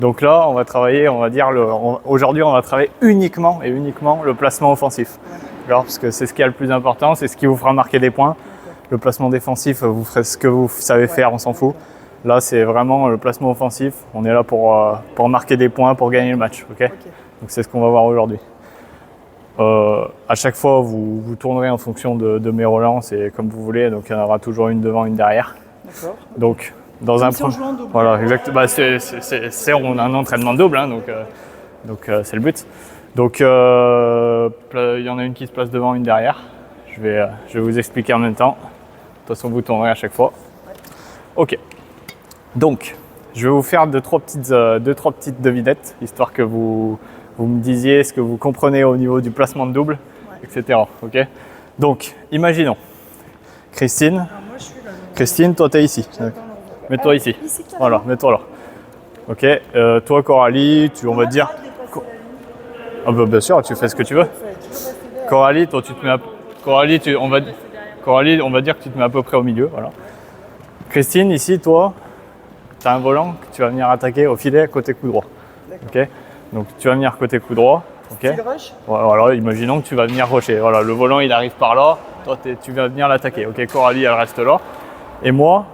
Donc là, on va travailler, on va dire, aujourd'hui, on va travailler uniquement le placement offensif. Parce que c'est ce qui est le plus important, c'est ce qui vous fera marquer des points. Le placement défensif, vous ferez ce que vous savez faire, on s'en fout. Là, c'est vraiment le placement offensif. On est là pour marquer des points, pour gagner le match. Okay. Donc c'est ce qu'on va voir aujourd'hui. À chaque fois, vous tournerez en fonction de mes relances et comme vous voulez. Donc il y en aura toujours une devant, une derrière. D'accord. Donc dans un point. Voilà, exactement. Bah, on a un entraînement double, hein, donc c'est le but. Donc il y en a une qui se place devant, une derrière. Je vais vous expliquer en même temps. De toute façon, vous tournerez à chaque fois. Ok. Donc, je vais vous faire deux, trois petites devinettes, histoire que vous me disiez ce que vous comprenez au niveau du placement de double, etc. Ok. Donc, imaginons. Christine. Alors moi, je suis là. Christine, toi, tu es ici. Mets-toi ici. Voilà, mets-toi là. Ok. Toi, Coralie, on va dire. Ah bah, bien sûr, tu fais ce que tu veux. Coralie, toi, tu te mets. Coralie, on va dire que tu te mets à peu près au milieu. Voilà. Christine, ici, toi, tu as un volant que tu vas venir attaquer au filet côté coup droit. Okay. Donc tu vas venir côté coup droit. Okay. Voilà, imaginons que tu vas venir rusher. Voilà, le volant il arrive par là, toi tu vas venir l'attaquer. Ok, Coralie elle reste là. Et moi,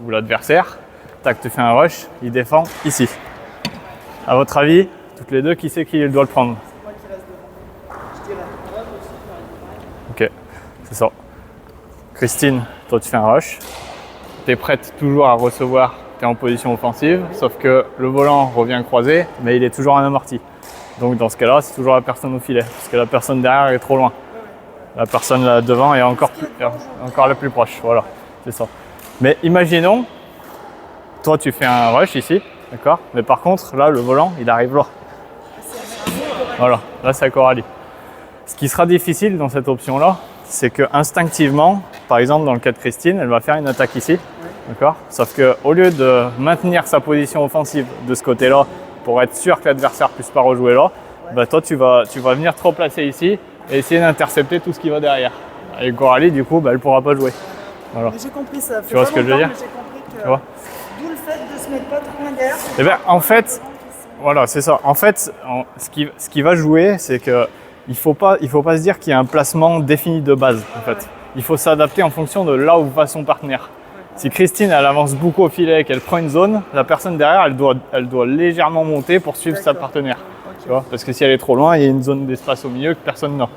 ou l'adversaire, tac, tu fais un rush, il défend ici. À votre avis, toutes les deux, qui c'est qui doit le prendre? Moi qui reste devant. Je dirais. Ok, c'est ça. Christine, toi tu fais un rush. Tu es prête toujours à recevoir, tu es en position offensive, sauf que le volant revient croisé, mais il est toujours en amorti. Donc dans ce cas-là, c'est toujours la personne au filet, parce que la personne derrière est trop loin. La personne là devant est encore la plus proche, voilà, c'est ça. Mais imaginons, toi tu fais un rush ici, d'accord? Mais par contre, là le volant, il arrive là. Voilà, là c'est à Coralie. Ce qui sera difficile dans cette option-là, c'est que instinctivement, par exemple dans le cas de Christine, elle va faire une attaque ici, d'accord? Sauf qu'au lieu de maintenir sa position offensive de ce côté-là pour être sûr que l'adversaire ne puisse pas rejouer là, bah toi tu vas venir te replacer ici et essayer d'intercepter tout ce qui va derrière. Et Coralie, du coup, bah, elle ne pourra pas jouer. Voilà. J'ai compris ça. Tu vois ce que je veux dire? J'ai compris que d'où le fait de se mettre pas trop loin derrière. Eh bien, en fait, voilà, c'est ça. En fait, ce qui va jouer, c'est que il faut pas se dire qu'il y a un placement défini de base. En fait, il faut s'adapter en fonction de là où va son partenaire. Si Christine elle avance beaucoup au filet et qu'elle prend une zone, la personne derrière elle doit légèrement monter pour suivre sa partenaire. Tu vois, parce que si elle est trop loin, il y a une zone d'espace au milieu que personne n'a.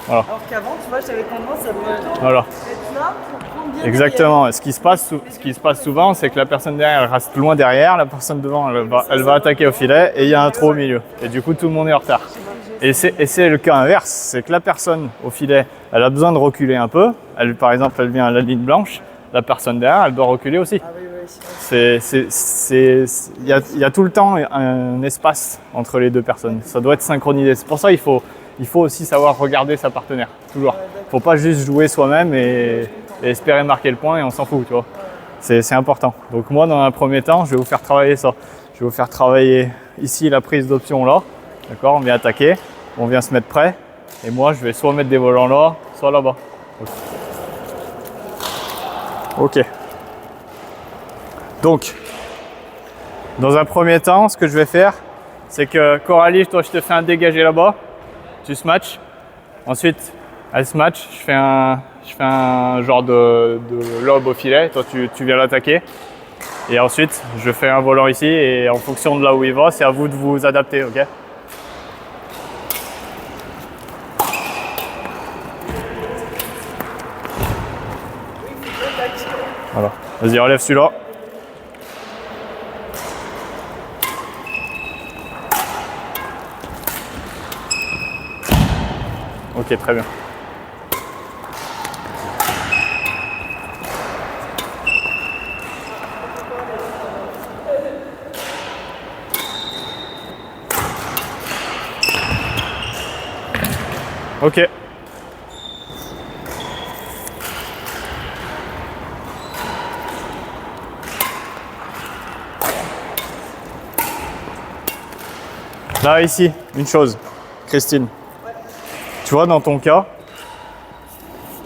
Voilà. Alors qu'avant, tu vois, j'avais tendance à plutôt voilà. être là pour prendre bien. Exactement. Ce qui se passe souvent, c'est que la personne derrière elle reste loin derrière, la personne devant elle va attaquer au filet et il y a un trou au milieu. Et du coup tout le monde est en retard. Et c'est le cas inverse, c'est que la personne au filet, elle a besoin de reculer un peu. Par exemple, elle vient à la ligne blanche, la personne derrière, elle doit reculer aussi. Ah oui. Il y a tout le temps un espace entre les deux personnes. Ça doit être synchronisé. C'est pour ça qu'il faut aussi savoir regarder sa partenaire, toujours. Il ne faut pas juste jouer soi-même et espérer marquer le point et on s'en fout, tu vois. C'est important. Donc moi, dans un premier temps, je vais vous faire travailler ça. Je vais vous faire travailler ici la prise d'option là. D'accord, on vient attaquer, on vient se mettre prêt. Et moi, je vais soit mettre des volants là, soit là-bas. Ok. Donc, dans un premier temps, ce que je vais faire, c'est que Coralie, toi, je te fais un dégagé là-bas. Tu se matches. Ensuite, elle se match. Je fais un genre de lob au filet. Toi, tu viens l'attaquer. Et ensuite, je fais un volant ici. Et en fonction de là où il va, c'est à vous de vous adapter. Ok ? Voilà. Vas-y, relève celui-là. Ok, très bien. Ok. Là, ici, une chose, Christine. Tu vois, dans ton cas,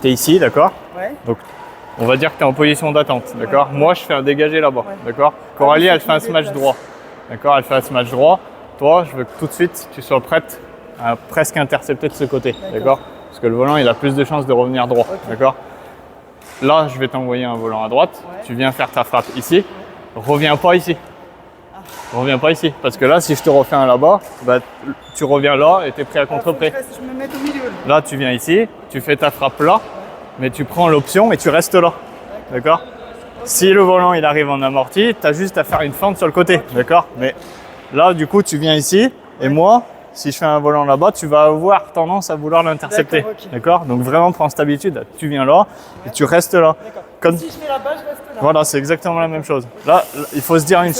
tu es ici, d'accord? Ouais. Donc, on va dire que tu es en position d'attente, d'accord? Moi, je fais un dégagé là-bas, d'accord? Coralie, elle fait un smash droit. d'accord, elle fait un smash droit. Toi, je veux que tout de suite, tu sois prête à presque intercepter de ce côté, d'accord? Parce que le volant, il a plus de chances de revenir droit, d'accord? Là, je vais t'envoyer un volant à droite. Tu viens faire ta frappe ici. Reviens pas ici. Reviens pas ici. Parce que là, si je te refais un là-bas, bah, tu reviens là et tu es prêt à contreprès. Je me mets au milieu. Là, tu viens ici, tu fais ta frappe là, mais tu prends l'option et tu restes là. D'accord? Si le volant il arrive en amorti, tu as juste à faire une fente sur le côté. D'accord? Mais là, du coup, tu viens ici et moi, si je fais un volant là-bas, tu vas avoir tendance à vouloir l'intercepter. D'accord? Donc vraiment, prends cette habitude. Tu viens là et tu restes là. Comme... Si je mets là-bas, je reste là. Voilà, c'est exactement la même chose. Là, il faut se dire une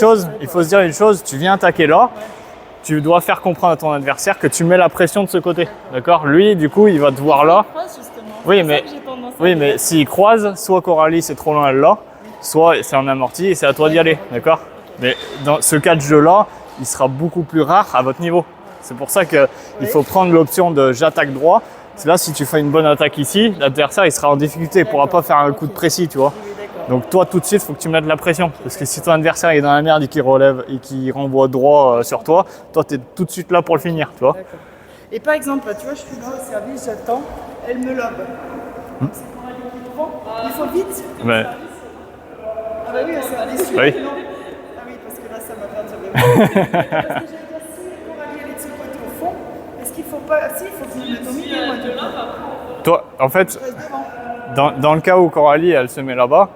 chose, tu viens attaquer là, tu dois faire comprendre à ton adversaire que tu mets la pression de ce côté. D'accord? Lui, du coup, il va te voir là. Oui, mais s'il croise, soit Coralie c'est trop loin elle là, soit c'est en amorti et c'est à toi d'y aller. D'accord? Mais dans ce cas de jeu-là, il sera beaucoup plus rare à votre niveau. C'est pour ça qu'il faut prendre l'option de j'attaque droit. Là, si tu fais une bonne attaque ici, l'adversaire il sera en difficulté, il ne pourra pas faire un coup de précis, tu vois. Donc toi, tout de suite, il faut que tu mettes de la pression. Parce que si ton adversaire est dans la merde et qu'il relève et qu'il renvoie droit sur toi, toi, tu es tout de suite là pour le finir, tu vois. Et par exemple, tu vois, je suis là au service, j'attends, elle me lobe. C'est pour aller plus devant. Il faut vite. Mais... Ah bah oui, au service. Oui. Non. Ah oui, parce que là, ça m'a perturbé. Parce que j'allais dire, si Coralie elle est de ce côté au fond, est-ce qu'il faut pas... Si, il faut que je me mette au milieu, moi, de là. Toi, en fait, Je reste devant. dans le cas où Coralie, elle se met là-bas,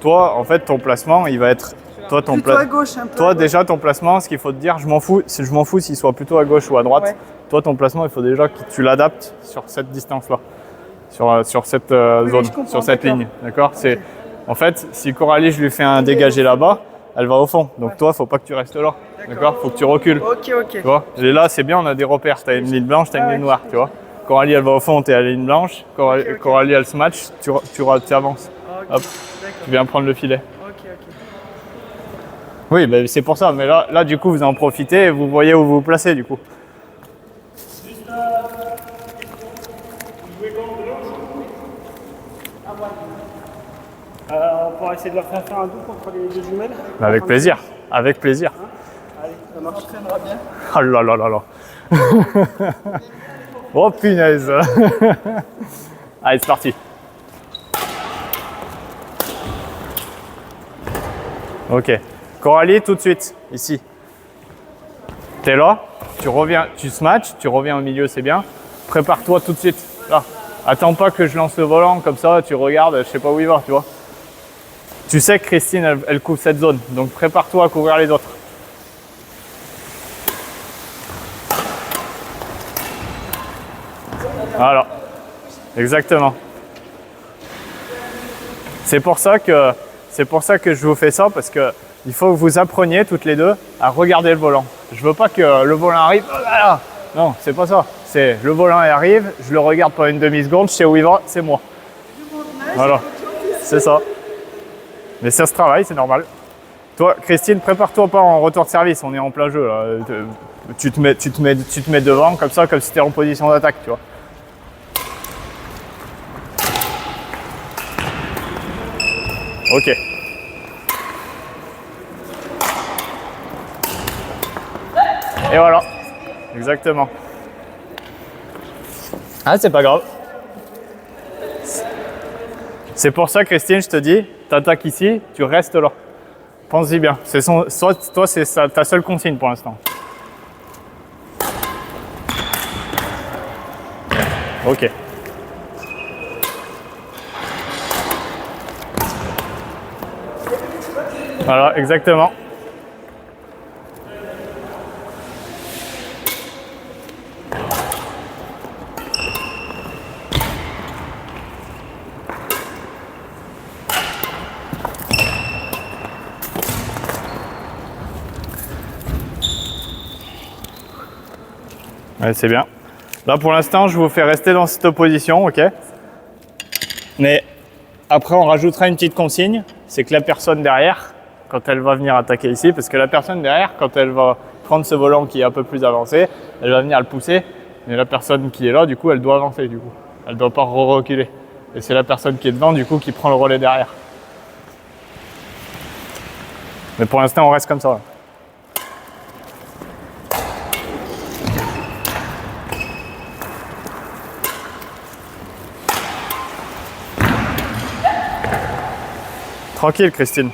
toi, en fait, ton placement, il va être... Toi, plutôt à gauche, un peu. Toi, déjà, ton placement, ce qu'il faut te dire, je m'en fous s'il soit plutôt à gauche ou à droite. Ouais. Toi, ton placement, il faut déjà que tu l'adaptes sur cette distance-là, sur cette zone, sur cette ligne. D'accord? C'est en fait, si Coralie, je lui fais un dégagé là-bas, elle va au fond. Donc toi, il ne faut pas que tu restes là. D'accord? Il faut que tu recules. Ok. Tu vois? Et là, c'est bien, on a des repères. Tu as une ligne blanche, tu as une ligne noire. Tu vois? Coralie, elle va au fond, tu es à la ligne blanche. Coralie, elle se match, tu avances. Hop, tu viens prendre le filet. Oui, ben, c'est pour ça. Mais là, du coup, vous en profitez et vous voyez où vous vous placez, du coup. On pourra essayer de leur faire un doux contre les deux jumelles. Avec plaisir, avec plaisir. Allez, ça marche. Bien. Oh là là là là. Oh punaise. Allez, c'est parti. Ok. Coralie, tout de suite, ici. T'es là, tu reviens, tu smatches, tu reviens au milieu, c'est bien. Prépare-toi tout de suite, là. Attends pas que je lance le volant, comme ça, tu regardes, je sais pas où il va, tu vois. Tu sais que Christine, elle couvre cette zone, donc prépare-toi à couvrir les autres. Voilà, exactement. C'est pour ça que je vous fais ça, parce que il faut que vous appreniez toutes les deux à regarder le volant. Je veux pas que le volant arrive, voilà. Non, c'est pas ça. C'est le volant arrive, je le regarde pendant une demi-seconde, je sais où il va, c'est moi. Voilà, c'est ça. Mais ça se travaille, c'est normal. Toi, Christine, prépare-toi pas en retour de service, on est en plein jeu là. Tu te mets devant comme ça, comme si tu étais en position d'attaque, tu vois. Ok. Et voilà. Exactement. Ah, c'est pas grave. C'est pour ça, Christine, je te dis, t'attaques ici, tu restes là. Pense-y bien. Toi, c'est ta seule consigne pour l'instant. Ok. Voilà, exactement. Ouais, c'est bien. Là, pour l'instant, je vous fais rester dans cette position, ok? Mais après, on rajoutera une petite consigne, c'est que la personne derrière, quand elle va venir attaquer ici, parce que la personne derrière, quand elle va prendre ce volant qui est un peu plus avancé, elle va venir le pousser, mais la personne qui est là, du coup, elle doit avancer, du coup. Elle ne doit pas reculer. Et c'est la personne qui est devant, du coup, qui prend le relais derrière. Mais pour l'instant, on reste comme ça. Tranquille, Christine.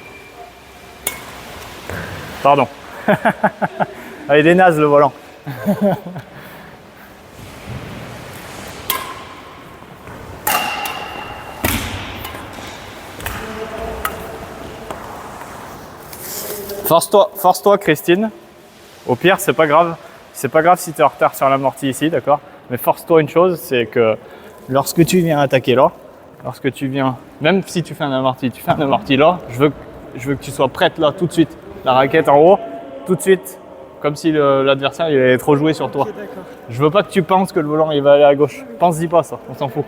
Pardon. Ah, il est naze le volant. Force-toi, Christine. Au pire, c'est pas grave. C'est pas grave si tu es en retard sur l'amorti ici, d'accord? Mais force-toi une chose, c'est que lorsque tu viens attaquer là, lorsque tu viens, même si tu fais un amorti, tu fais un amorti là, je veux que tu sois prête là tout de suite. La raquette en haut, tout de suite, comme si l'adversaire il allait trop jouer sur toi. Ok, d'accord. Je veux pas que tu penses que le volant il va aller à gauche. Pense-y pas ça, on s'en fout.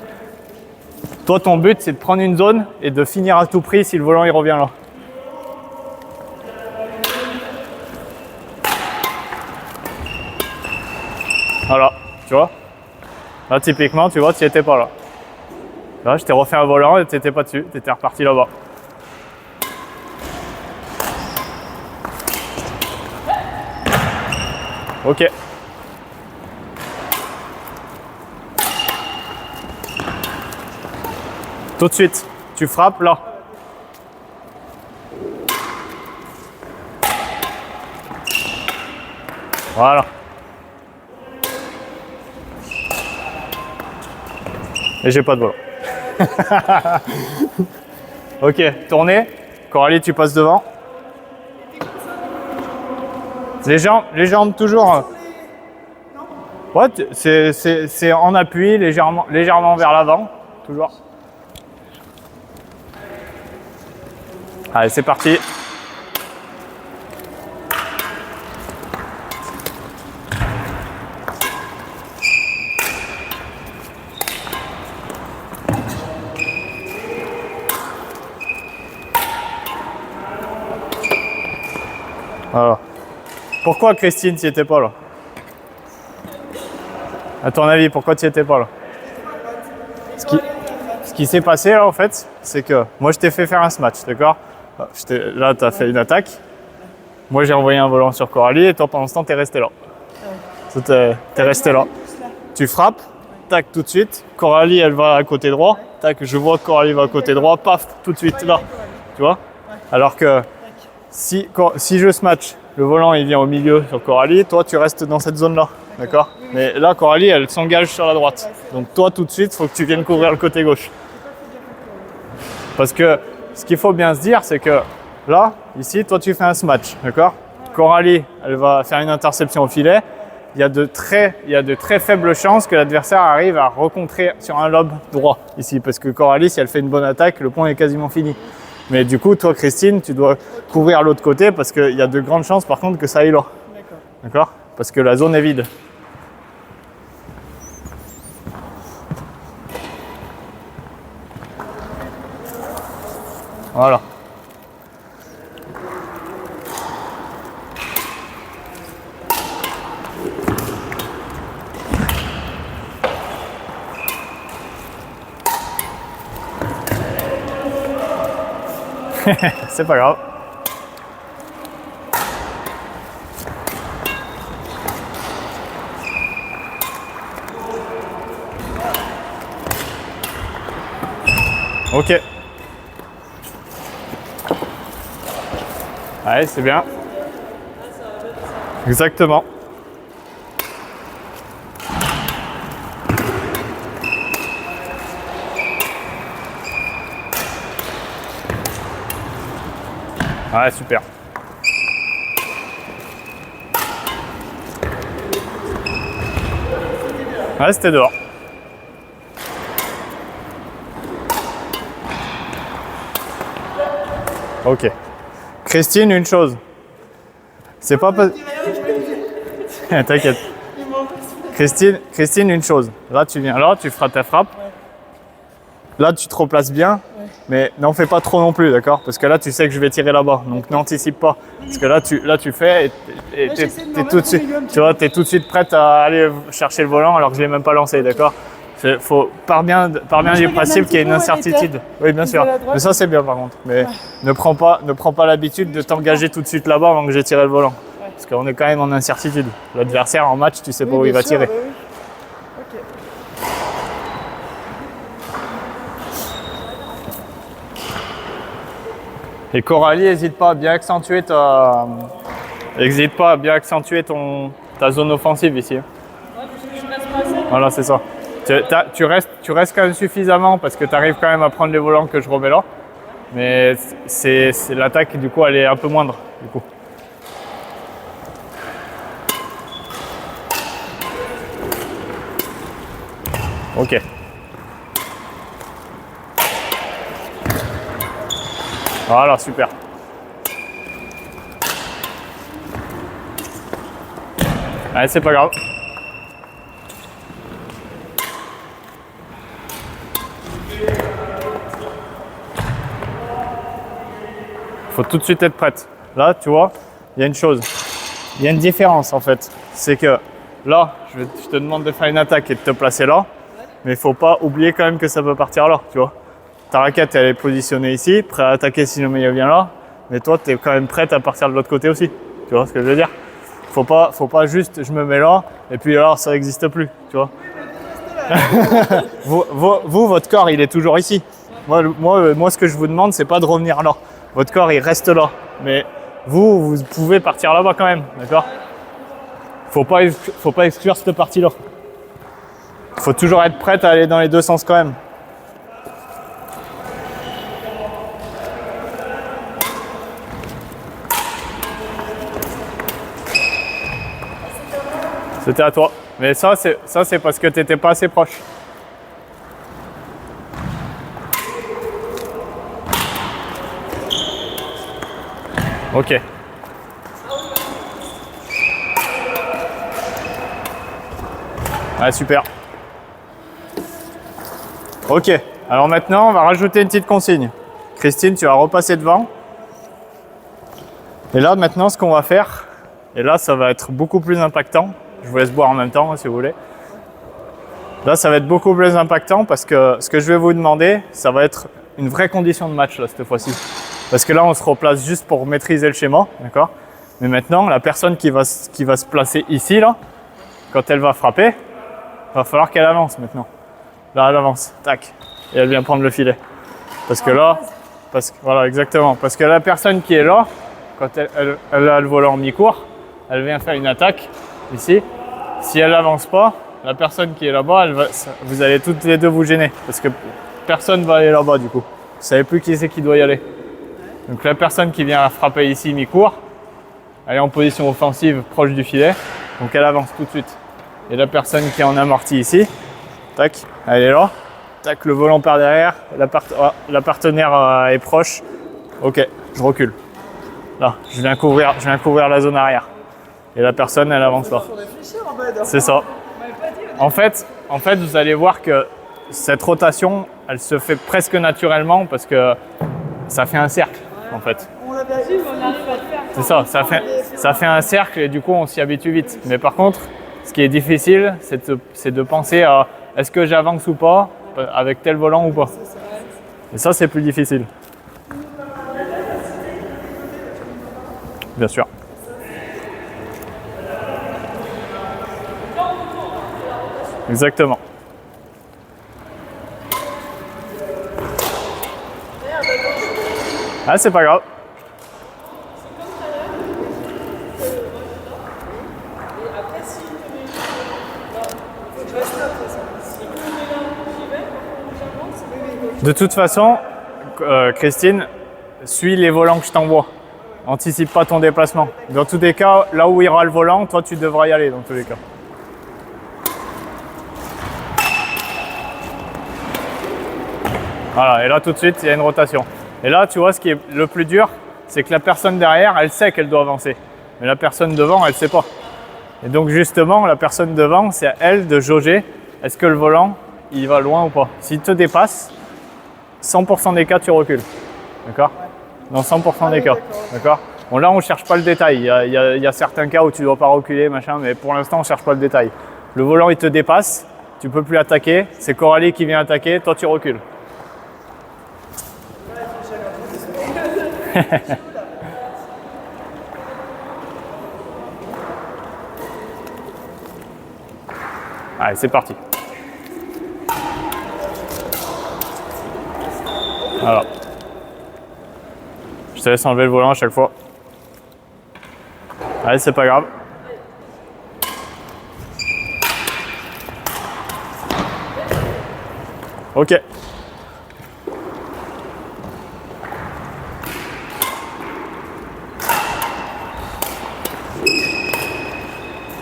Toi, ton but, c'est de prendre une zone et de finir à tout prix si le volant il revient là. Voilà, tu vois. Là, typiquement, tu vois, tu n'y étais pas là. Là, je t'ai refait un volant et tu n'étais pas dessus, tu étais reparti là-bas. Ok. Tout de suite, tu frappes là. Voilà. Et j'ai pas de volant. Ok, tournez. Coralie, tu passes devant. Les jambes toujours. Ouais, c'est en appui, légèrement vers l'avant. Toujours. Allez, c'est parti. Voilà. Pourquoi Christine, tu n'y étais pas là? À ton avis, pourquoi tu n'y étais pas là? Ce qui s'est passé là en fait, c'est que moi je t'ai fait faire un smash, d'accord? Là, tu as fait une attaque. Moi j'ai envoyé un volant sur Coralie et toi pendant ce temps, tu es resté là. Tu es resté là. Tu frappes, tac, tout de suite. Coralie, elle va à côté droit. Tac, je vois que Coralie va à côté droit, paf, tout de suite là. Tu vois? Alors que si je smash, le volant il vient au milieu sur Coralie, toi tu restes dans cette zone là, d'accord? Mais là Coralie elle s'engage sur la droite, donc toi tout de suite il faut que tu viennes couvrir le côté gauche. Parce que ce qu'il faut bien se dire c'est que là, ici, toi tu fais un smash, d'accord? Coralie elle va faire une interception au filet, il y a de très faibles chances que l'adversaire arrive à recontrer sur un lob droit ici, parce que Coralie si elle fait une bonne attaque, le point est quasiment fini. Mais du coup, toi, Christine, tu dois couvrir l'autre côté parce qu'il y a de grandes chances, par contre, que ça aille là. D'accord? Parce que la zone est vide. Voilà. C'est pas grave. Ok. Allez, c'est bien. Exactement. Ouais, super. Ouais, c'était dehors. Ok. Christine, une chose. C'est pas parce... T'inquiète. Christine, une chose. Là, tu viens là, tu feras ta frappe. Là, tu te replaces bien. Mais n'en fais pas trop non plus, d'accord? Parce que là, tu sais que je vais tirer là-bas. Donc, n'anticipe pas. Parce que là, tu fais et t'es tout de suite, tu vois, t'es tout de suite prête à aller chercher le volant alors que je l'ai même pas lancé, d'accord? Faut par bien du principe qu'il y ait une incertitude. Oui, bien sûr. Mais ça, c'est bien par contre. Mais ne prends pas l'habitude de t'engager tout de suite là-bas avant que j'ai tiré le volant. Parce qu'on est quand même en incertitude. L'adversaire en match, tu sais pas où il va tirer. Et Coralie, n'hésite pas à bien accentuer ta zone offensive ici. Voilà, c'est ça. Tu restes quand même suffisamment parce que tu arrives quand même à prendre les volants que je remets là. Mais c'est l'attaque, du coup, elle est un peu moindre. Du coup. Ok. Voilà, super. Allez, c'est pas grave. Faut tout de suite être prête. Là, tu vois, il y a une chose. Il y a une différence en fait. C'est que là, je te demande de faire une attaque et de te placer là. Mais il faut pas oublier quand même que ça peut partir là, tu vois. Ta raquette, elle est positionnée ici, prêt à attaquer si le meilleur vient là. Mais toi, tu es quand même prête à partir de l'autre côté aussi. Tu vois ce que je veux dire? Faut pas juste, je me mets là, et puis alors ça n'existe plus, tu vois. vous, votre corps, il est toujours ici. Moi, ce que je vous demande, c'est pas de revenir là. Votre corps, il reste là. Mais vous pouvez partir là-bas quand même, d'accord? Faut pas exclure cette partie-là. Faut toujours être prête à aller dans les deux sens quand même. C'était à toi. Mais ça c'est parce que tu n'étais pas assez proche. Ok. Ah, super. Ok. Alors maintenant, on va rajouter une petite consigne. Christine, tu vas repasser devant. Et là, maintenant, ce qu'on va faire, et là, ça va être beaucoup plus impactant. Je vous laisse boire en même temps, hein, si vous voulez. Là, ça va être beaucoup plus impactant parce que ce que je vais vous demander, ça va être une vraie condition de match là, cette fois-ci. Parce que là, on se replace juste pour maîtriser le schéma, d'accord? Mais maintenant, la personne qui va se placer ici, là, quand elle va frapper, il va falloir qu'elle avance maintenant. Là, elle avance, tac, et elle vient prendre le filet. Parce que là, voilà, exactement. Parce que la personne qui est là, quand elle a le volant mi-court, elle vient faire une attaque ici. Si elle n'avance pas, la personne qui est là-bas, vous allez toutes les deux vous gêner. Parce que personne ne va aller là-bas du coup. Vous ne savez plus qui c'est qui doit y aller. Donc la personne qui vient frapper ici mi-court, elle est en position offensive proche du filet. Donc elle avance tout de suite. Et la personne qui est en amorti ici, tac, elle est là. Tac, le volant par derrière, la partenaire est proche. Ok, je recule. Là, je viens couvrir la zone arrière. Et la personne, elle avance là. C'est ça. En fait, vous allez voir que cette rotation, elle se fait presque naturellement parce que ça fait un cercle, en fait. C'est ça, ça fait un cercle et du coup, on s'y habitue vite. Mais par contre, ce qui est difficile, c'est de penser à est-ce que j'avance ou pas avec tel volant ou pas. Et ça, c'est plus difficile. Bien sûr. Exactement. Ah, c'est pas grave. De toute façon, Christine, suis les volants que je t'envoie. Anticipe pas ton déplacement. Dans tous les cas, là où ira le volant, toi tu devras y aller dans tous les cas. Voilà, et là tout de suite, il y a une rotation. Et là, tu vois, ce qui est le plus dur, c'est que la personne derrière, elle sait qu'elle doit avancer. Mais la personne devant, elle ne sait pas. Et donc justement, la personne devant, c'est à elle de jauger est-ce que le volant, il va loin ou pas. S'il te dépasse, 100% des cas, tu recules. D'accord? Dans 100% des cas. D'accord? Bon, là, on ne cherche pas le détail. Il y a certains cas où tu ne dois pas reculer, machin, mais pour l'instant, on ne cherche pas le détail. Le volant, il te dépasse, tu ne peux plus attaquer. C'est Coralie qui vient attaquer, toi, tu recules. Allez, c'est parti. te laisse enlever le volant à chaque fois. Allez, c'est pas grave. Ok.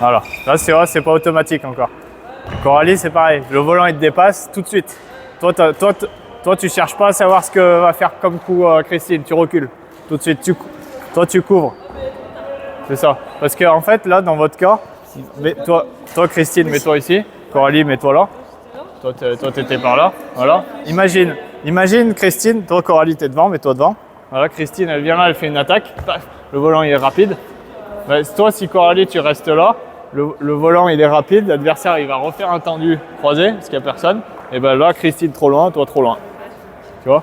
Voilà. Là, c'est pas automatique encore. Coralie, c'est pareil. Le volant, il te dépasse tout de suite. Toi, tu cherches pas à savoir ce que va faire comme coup Christine. Tu recules tout de suite. Toi, tu couvres. C'est ça. Parce que en fait, là, dans votre cas, toi Christine, mets-toi ici. Coralie, mets-toi là. Toi, t'étais par là. Voilà. Imagine, Christine, toi, Coralie, t'es devant, mets-toi devant. Voilà, Christine, elle vient là, elle fait une attaque. Paf, le volant, il est rapide. Ben, toi, si Coralie, tu restes là, le volant, il est rapide. L'adversaire, il va refaire un tendu croisé, parce qu'il n'y a personne. Et ben là, Christine, trop loin, toi, trop loin. Tu vois?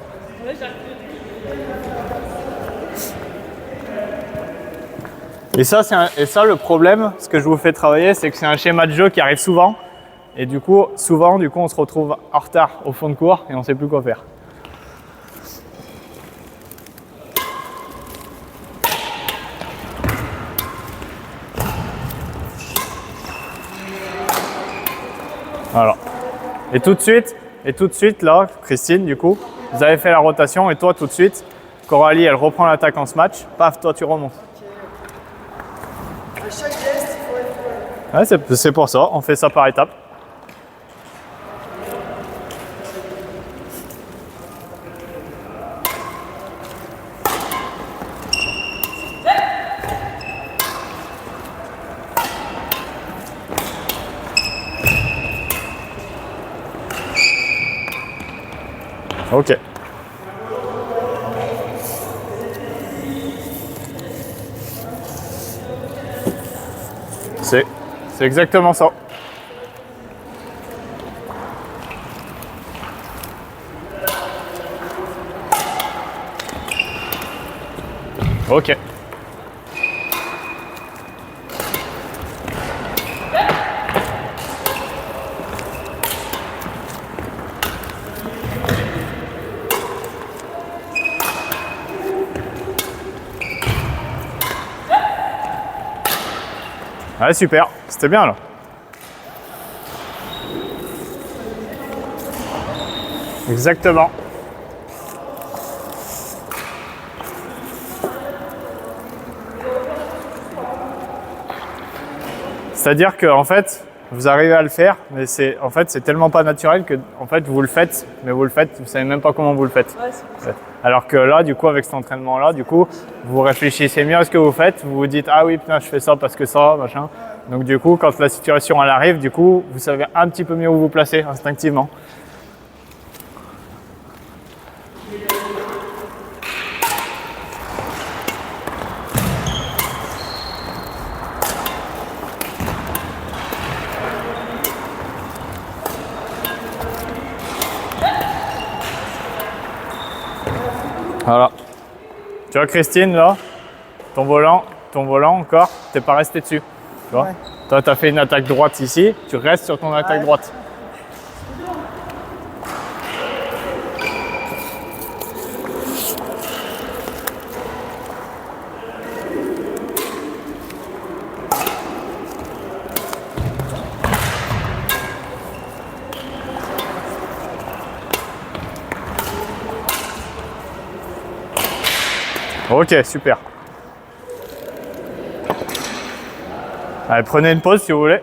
Et ça, le problème, ce que je vous fais travailler, c'est que c'est un schéma de jeu qui arrive souvent. Et du coup, on se retrouve en retard au fond de cours et on ne sait plus quoi faire. Voilà. Et tout de suite, là, Christine, du coup, vous avez fait la rotation et toi, tout de suite, Coralie, elle reprend l'attaque en ce match. Paf, toi, tu remontes. À chaque geste, il faut être... Ouais, c'est pour ça, on fait ça par étapes. Ok. C'est exactement ça. Ok. Ouais, super, c'était bien là. Exactement. C'est-à-dire que en fait, vous arrivez à le faire, mais c'est tellement pas naturel que en fait vous le faites, mais vous savez même pas comment vous le faites. Ouais, c'est pour ça. Alors que là, du coup, avec cet entraînement-là, du coup, vous réfléchissez mieux à ce que vous faites. Vous vous dites, ah oui, putain, je fais ça parce que ça, machin. Donc du coup, quand la situation elle arrive, du coup, vous savez un petit peu mieux où vous placer instinctivement. Voilà. Tu vois Christine là, ton volant encore, t'es pas resté dessus. Tu vois? Ouais. Toi, tu as fait une attaque droite ici, tu restes sur ton attaque droite. Ok, super. Allez, prenez une pause si vous voulez.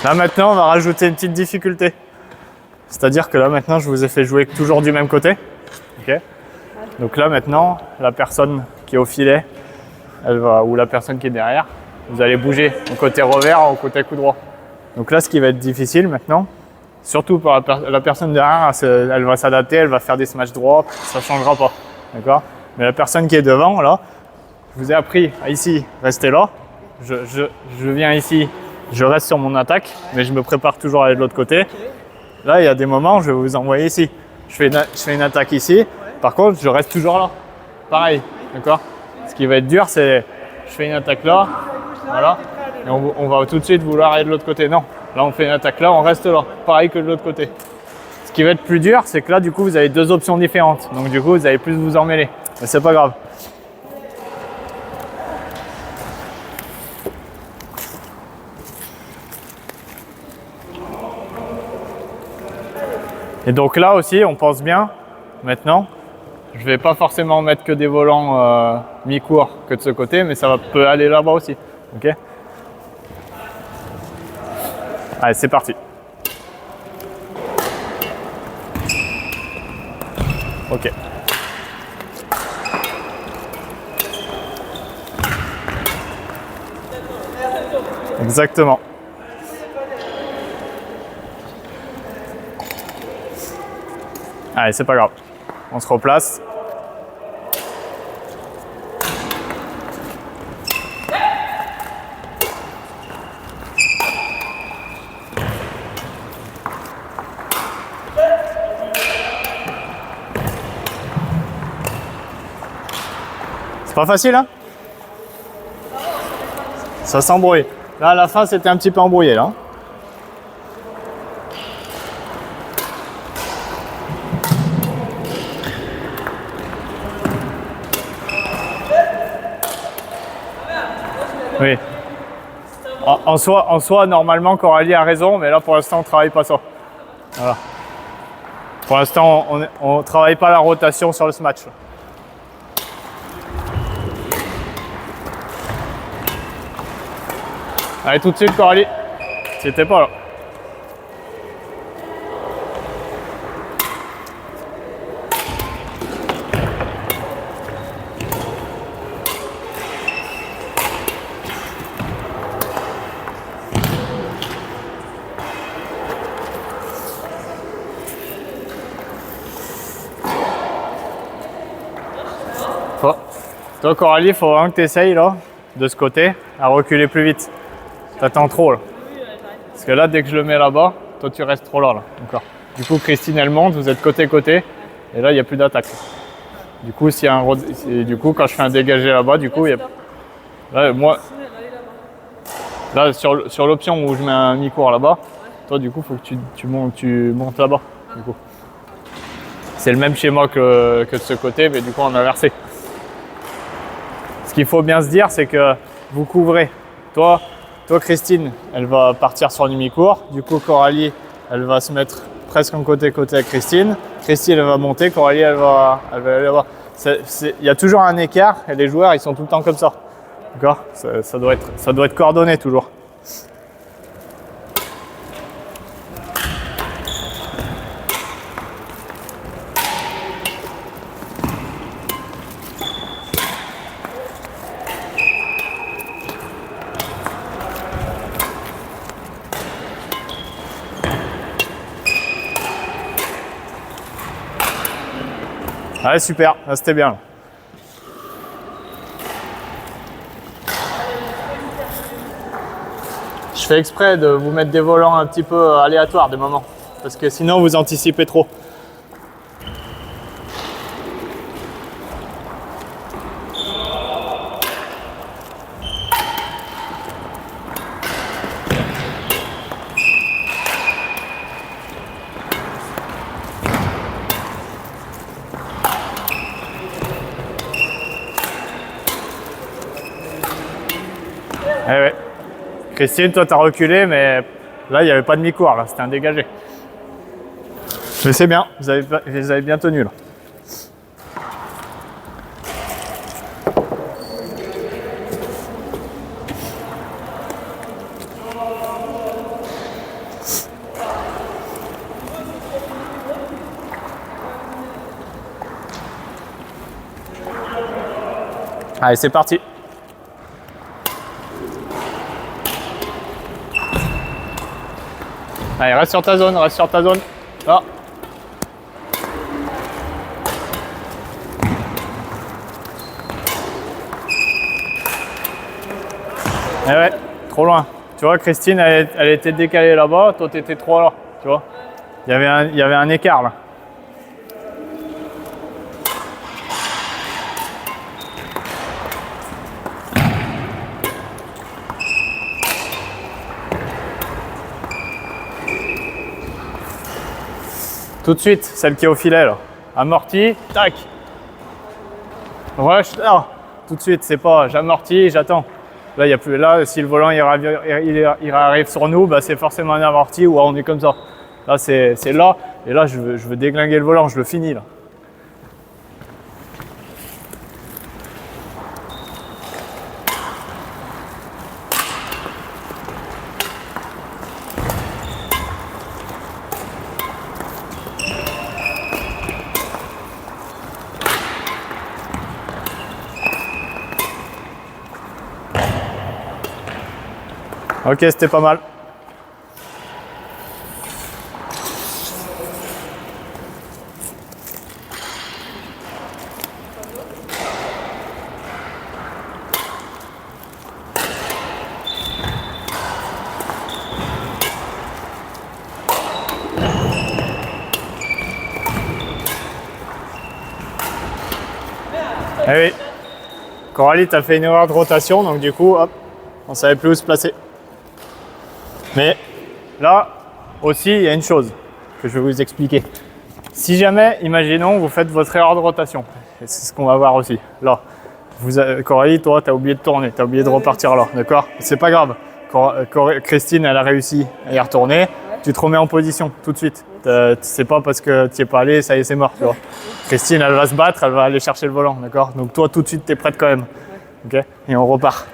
Là maintenant, on va rajouter une petite difficulté. C'est-à-dire que là maintenant, je vous ai fait jouer toujours du même côté. Okay. Donc là maintenant, la personne qui est au filet, ou la personne qui est derrière, vous allez bouger au côté revers ou au côté coup droit. Donc là, ce qui va être difficile maintenant, surtout pour la personne derrière, elle va s'adapter, elle va faire des smash droits, ça ne changera pas. D'accord? Mais la personne qui est devant, là, je vous ai appris à ici, restez là. Je viens ici, je reste sur mon attaque, mais je me prépare toujours à aller de l'autre côté. Là, il y a des moments, je vais vous envoyer ici. Je fais une attaque ici. Par contre, je reste toujours là. Pareil, d'accord? Ce qui va être dur, c'est je fais une attaque là, voilà, et on va tout de suite vouloir aller de l'autre côté. Non, là, on fait une attaque là, on reste là. Pareil que de l'autre côté. qui va être plus dur, c'est que là, du coup, vous avez deux options différentes. Donc, du coup, vous allez plus vous emmêler. Mais c'est pas grave. Et donc là aussi, on pense bien, maintenant, je vais pas forcément mettre que des volants mi-court que de ce côté, mais ça peut aller là-bas aussi. Ok. Allez, c'est parti. Ok. Exactement. Allez, c'est pas grave. On se replace. C'est pas facile, hein? Ça s'embrouille. Là, à la fin, c'était un petit peu embrouillé, là. Oui. En soi, normalement, Coralie a raison, mais là, pour l'instant, on ne travaille pas ça. Voilà. Pour l'instant, on ne travaille pas la rotation sur ce match. Allez, tout de suite, Coralie. C'était pas là. Toi, Coralie, il faut vraiment que tu essayes là, de ce côté, à reculer plus vite. T'attends trop là. Parce que là, dès que je le mets là-bas, toi tu restes trop là. Encore. Du coup, Christine, elle monte, vous êtes côté-côté, et là, il n'y a plus d'attaque. Du coup, quand je fais un dégagé là-bas, du coup, il y a. Là, moi. Là, sur l'option où je mets un mi-court là-bas, toi, du coup, il faut que tu montes là-bas. Du coup. C'est le même schéma que de ce côté, mais du coup, en inversé. Ce qu'il faut bien se dire, c'est que vous couvrez. Toi, Christine, elle va partir sur du mi-court. Du coup, Coralie, elle va se mettre presque en côté-côté avec Christine. Christine, elle va monter. Coralie, elle va aller là-bas. Il y a toujours un écart et les joueurs, ils sont tout le temps comme ça. D'accord ? Ça doit être coordonné toujours. Allez, super, là, c'était bien. Là. Je fais exprès de vous mettre des volants un petit peu aléatoires des moments, parce que sinon vous anticipez trop. Eh ouais. Christine, toi, t'as reculé, mais là, il n'y avait pas de mi-court, là, c'était un dégagé. Mais c'est bien, vous avez bien tenu, là. Allez, c'est parti. Allez, reste sur ta zone, Là. Eh ouais, trop loin. Tu vois, Christine, elle était décalée là-bas, toi, t'étais trop là, tu vois. Il y avait un écart, là. Tout de suite, celle qui est au filet là. Amorti, tac. Rush, là. Tout de suite, c'est pas j'amortis, j'attends. Là, il y a plus. Là, si le volant il arrive sur nous, bah, c'est forcément un amorti ou on est comme ça. Là, c'est là. Et là, je veux déglinguer le volant, je le finis là. Ok, c'était pas mal. Eh oui, Coralie, t'as fait une erreur de rotation, donc du coup, hop, on savait plus où se placer. Mais là aussi, il y a une chose que je vais vous expliquer. Si jamais, imaginons, vous faites votre erreur de rotation, et c'est ce qu'on va voir aussi. Là, Coralie, toi, tu as oublié de tourner, tu as oublié de repartir là, d'accord? C'est pas grave. Christine, elle a réussi à y retourner. Tu te remets en position tout de suite. C'est pas parce que tu n'y es pas allé, ça y est, c'est mort. Tu vois. Christine, elle va se battre, elle va aller chercher le volant, d'accord? Donc toi, tout de suite, tu es prête quand même. Okay, et on repart.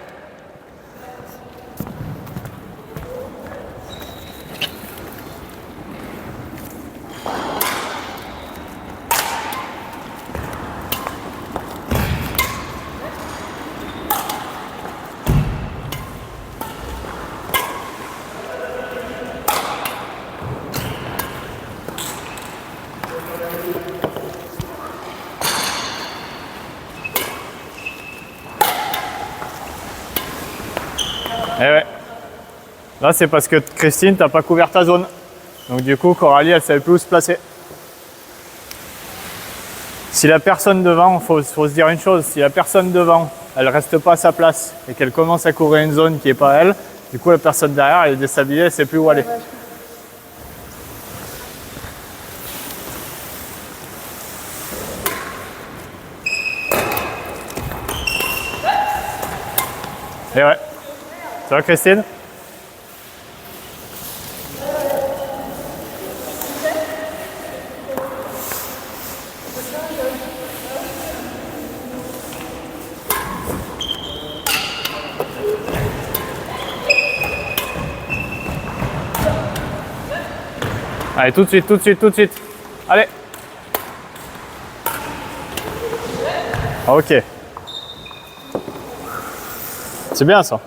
Eh ouais. Là, c'est parce que Christine, t'as pas couvert ta zone. Donc du coup, Coralie, elle savait plus où se placer. Si la personne devant, faut se dire une chose, si la personne devant, elle reste pas à sa place et qu'elle commence à couvrir une zone qui est pas elle, du coup, la personne derrière, elle est déstabilisée, elle sait plus où aller. Et ouais. Ça va, Christine? Allez, tout de suite, tout de suite, tout de suite. Allez. Ok. C'est bien ça.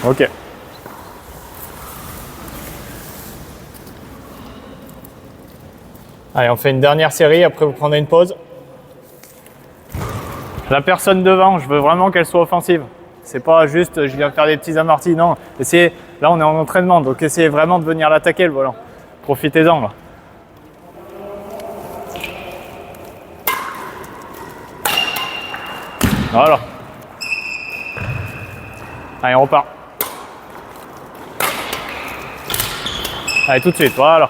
Ok. Allez, on fait une dernière série, après vous prenez une pause. La personne devant, je veux vraiment qu'elle soit offensive. C'est pas juste je viens faire des petits amortis, non. Essayez, là on est en entraînement, donc essayez vraiment de venir l'attaquer le volant. Profitez-en là. Voilà. Allez, on repart. Allez, tout de suite, voilà.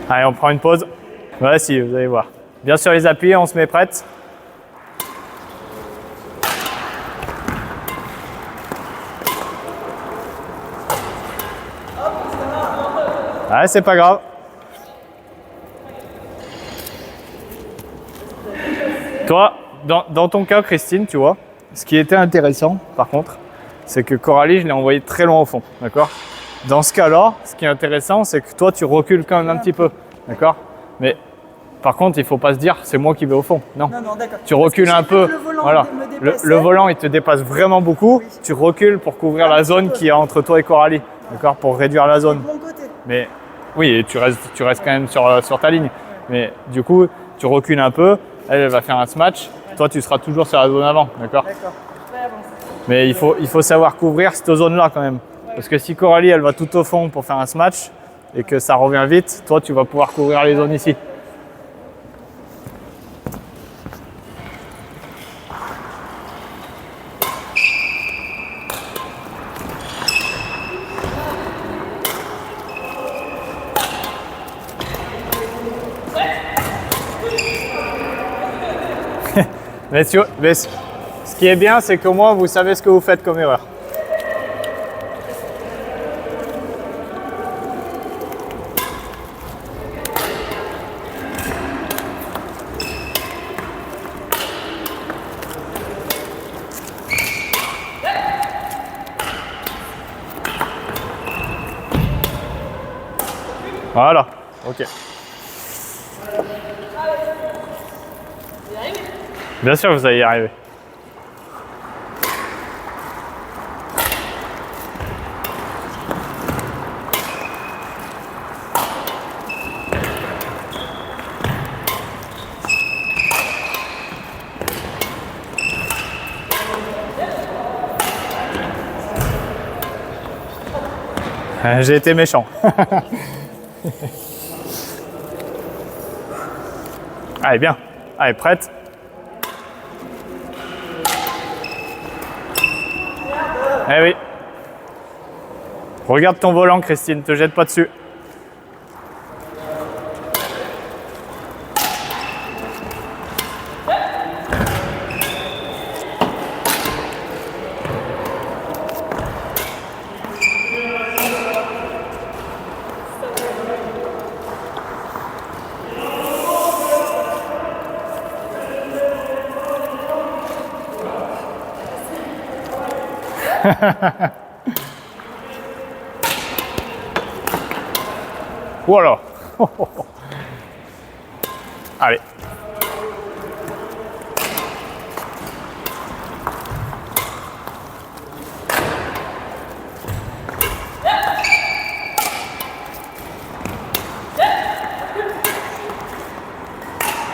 Allez, on prend une pause. Voici, vous allez voir. Bien sur les appuis, on se met prête. Ouais, c'est pas grave. Toi, dans ton cas, Christine, tu vois, ce qui était intéressant, par contre, c'est que Coralie, je l'ai envoyée très loin au fond, d'accord? Dans ce cas-là, ce qui est intéressant, c'est que toi, tu recules quand même un petit peu, d'accord? Mais Par contre, il ne faut pas se dire c'est moi qui vais au fond. Non. Non, d'accord. Tu recules un peu. Le volant Voilà. me Le dépassait. volant, il te dépasse vraiment beaucoup. Oui. Tu recules pour couvrir la zone qui est entre toi et Coralie. D'accord? Pour réduire la zone. De mon côté. Mais oui, et tu restes quand même sur ta ligne. Mais du coup, tu recules un peu. Elle va faire un smash. Toi, tu seras toujours sur la zone avant. D'accord? D'accord. Très avancé. Mais il faut savoir couvrir cette zone-là quand même. Parce que si Coralie, elle va tout au fond pour faire un smash et que ça revient vite, toi, tu vas pouvoir couvrir les zones ici. Mais ce qui est bien, c'est qu'au moins, vous savez ce que vous faites comme erreur. Voilà, ok. Bien sûr que vous allez y arriver. J'ai été méchant. Allez, bien. Allez, prête. Eh oui. Regarde ton volant, Christine, te jette pas dessus. Voilà. Allez.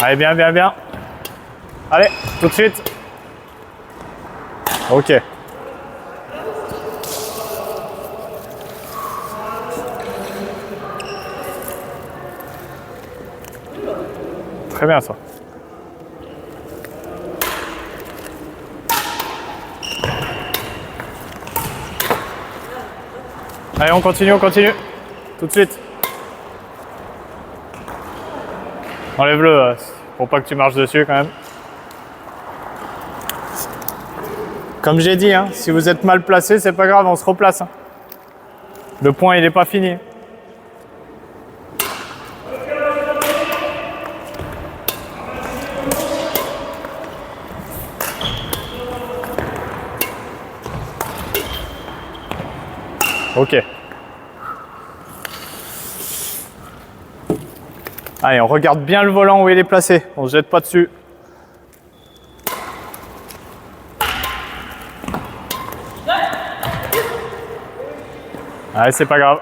Allez, bien, bien, bien. Allez, tout de suite. Ok. Très bien ça. Allez, on continue, tout de suite. Enlève-le pour pas que tu marches dessus quand même. Comme j'ai dit, hein, si vous êtes mal placé, c'est pas grave, on se replace. Hein. Le point, il n'est pas fini. Ok. Allez, on regarde bien le volant où il est placé. On ne se jette pas dessus. Allez, c'est pas grave.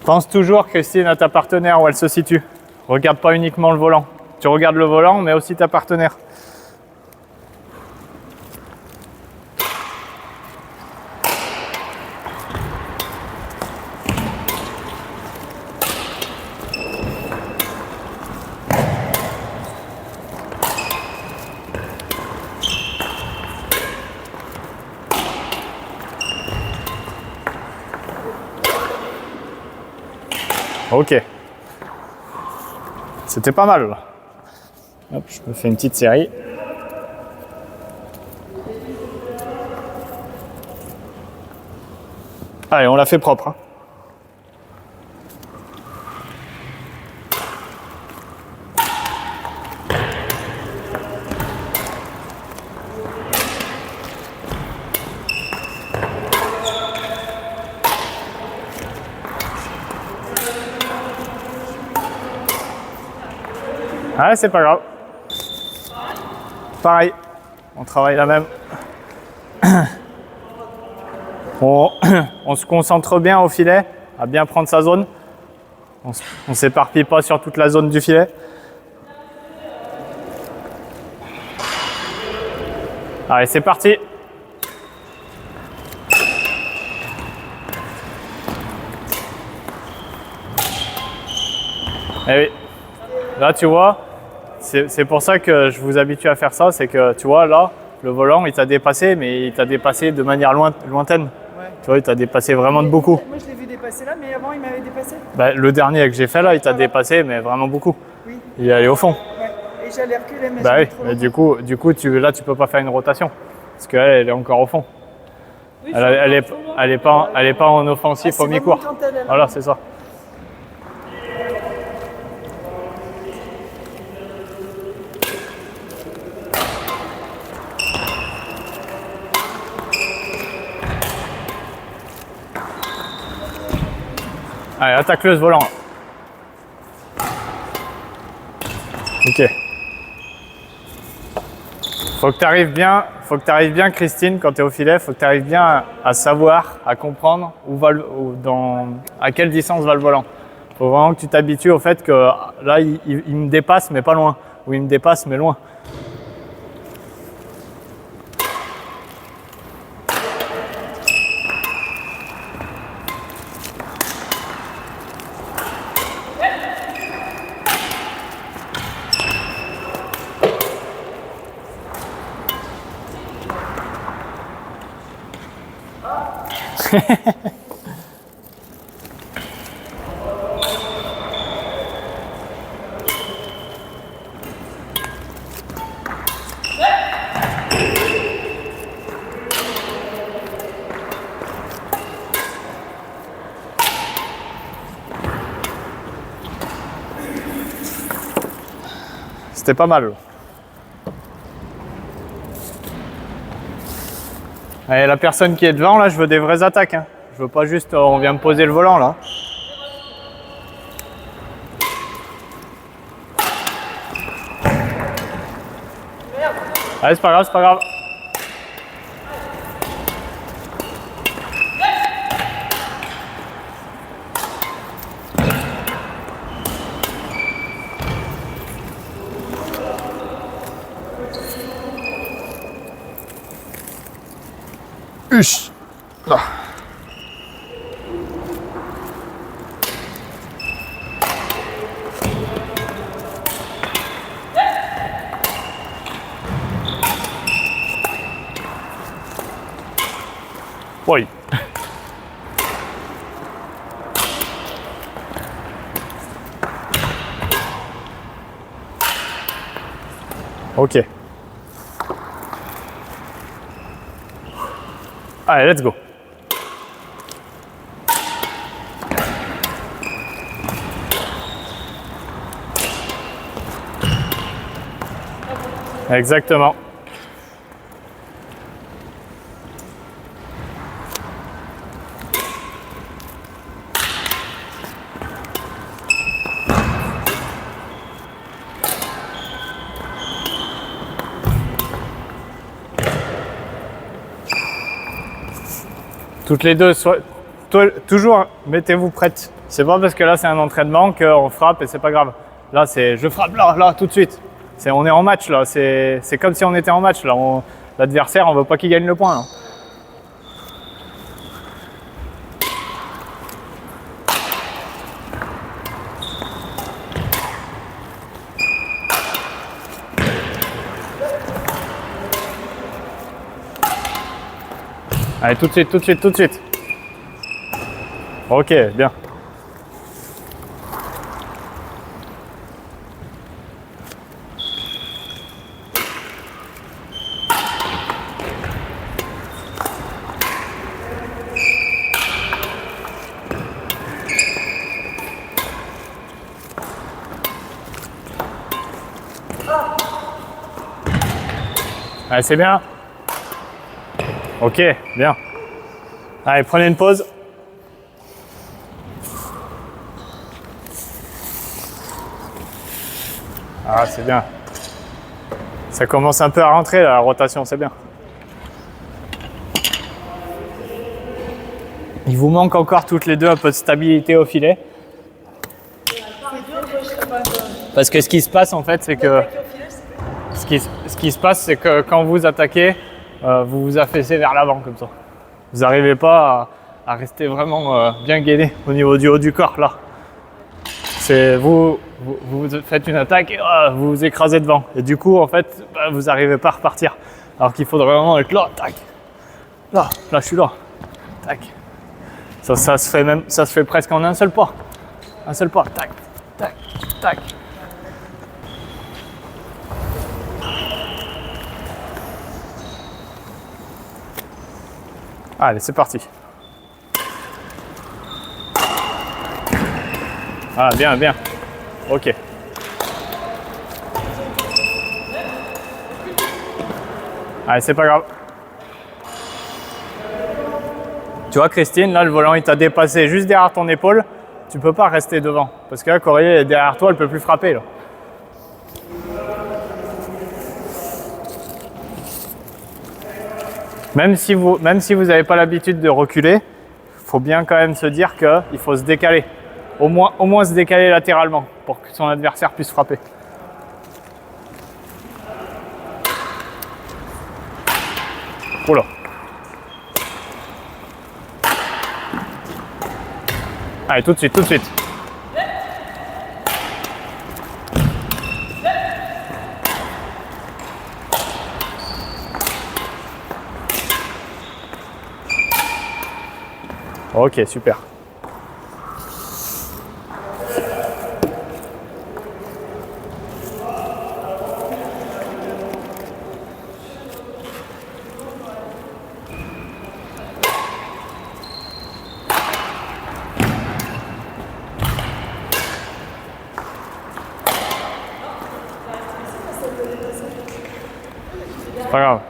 Pense toujours, Christine, à ta partenaire où elle se situe. Regarde pas uniquement le volant. Tu regardes le volant, mais aussi ta partenaire. Ok. C'était pas mal. Hop, je me fais une petite série. Allez, on l'a fait propre. Hein. Ouais, c'est pas grave. Pareil, on travaille la même. On se concentre bien au filet, à bien prendre sa zone. On s'éparpille pas sur toute la zone du filet. Allez, c'est parti. Eh oui, là tu vois, c'est pour ça que je vous habitue à faire ça, c'est que tu vois là, le volant il t'a dépassé, mais il t'a dépassé de manière lointaine. Ouais. Tu vois, il t'a dépassé vraiment de beaucoup. Moi, je l'ai vu dépasser là, mais avant, il m'avait dépassé. Bah, le dernier que j'ai fait là, il t'a dépassé, mais vraiment beaucoup. Oui. Il est allé au fond. Ouais. Et j'allais reculer, mais Bah j'avais oui, trop mais longtemps. du coup là tu peux pas faire une rotation, parce qu'elle elle est encore au fond. Elle est pas en offensif Ah, au c'est mi-cours. vraiment quand elle est là. Voilà, c'est ça. Allez, attaque-le ce volant. Ok. Faut que tu arrives bien, Christine, quand tu es au filet, faut que tu arrives bien à savoir, à comprendre à quelle distance va le volant. Faut vraiment que tu t'habitues au fait que là, il me dépasse, mais pas loin. Ou il me dépasse, mais loin. C'était pas mal. Allez, la personne qui est devant, là, je veux des vraies attaques. Hein. Je veux pas juste, on vient me poser le volant, là. Allez, c'est pas grave, c'est pas grave. Huch. Là. Oui. Ok. Allez, let's go. Exactement. Toutes les deux, toujours mettez-vous prête. C'est pas parce que là c'est un entraînement qu'on frappe et c'est pas grave. Là c'est je frappe là, tout de suite. On est en match là, c'est comme si on était en match là. L'adversaire, on veut pas qu'il gagne le point là. Allez, tout de suite, tout de suite, tout de suite. Ok, bien. Allez, c'est bien. Ok, bien. Allez, prenez une pause. Ah, c'est bien. Ça commence un peu à rentrer là, la rotation, c'est bien. Il vous manque encore toutes les deux un peu de stabilité au filet. Parce que ce qui se passe en fait, c'est que ce qui se passe, c'est que quand vous attaquez, vous vous affaissez vers l'avant comme ça. Vous n'arrivez pas à rester vraiment bien gainé au niveau du haut du corps là. C'est vous faites une attaque et vous vous écrasez devant. Et du coup, en fait, vous n'arrivez pas à repartir. Alors qu'il faudrait vraiment être là, tac. Là, je suis là, tac. Ça se fait presque en un seul pas. Un seul pas, tac, tac, tac. Allez, c'est parti. Ah, bien, bien. Ok. Allez, c'est pas grave. Tu vois, Christine, là, le volant, il t'a dépassé juste derrière ton épaule. Tu peux pas rester devant. Parce que là, Coralie est derrière toi, elle peut plus frapper, là. Même si vous n'avez pas l'habitude de reculer, il faut bien quand même se dire qu'il faut se décaler. Au moins se décaler latéralement pour que son adversaire puisse frapper. Oula. Allez, tout de suite, tout de suite. Ok, super. C'est pas grave.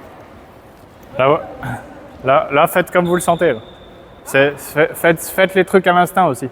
Là, faites comme vous le sentez. Là. Faites les trucs à l'instinct aussi.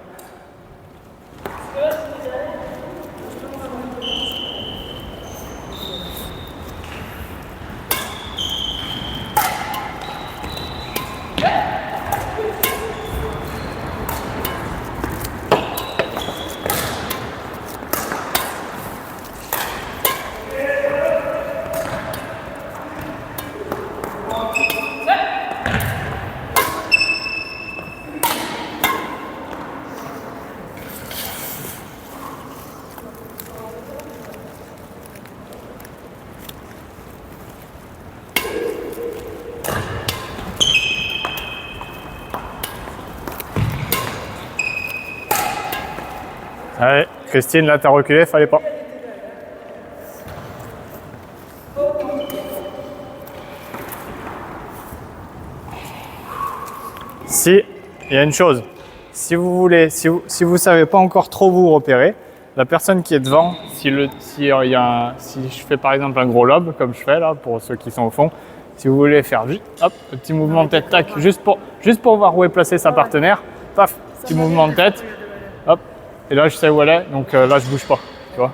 Allez, Christine, là, t'as reculé, fallait pas. Si, il y a une chose, si vous savez pas encore trop vous repérer, la personne qui est devant, si je fais par exemple un gros lob, comme je fais là, pour ceux qui sont au fond, si vous voulez faire juste, hop, un petit mouvement de tête, tac, juste pour voir où est placé sa partenaire, paf, petit mouvement de tête, hop, et là je sais où elle est, donc là je bouge pas, tu vois.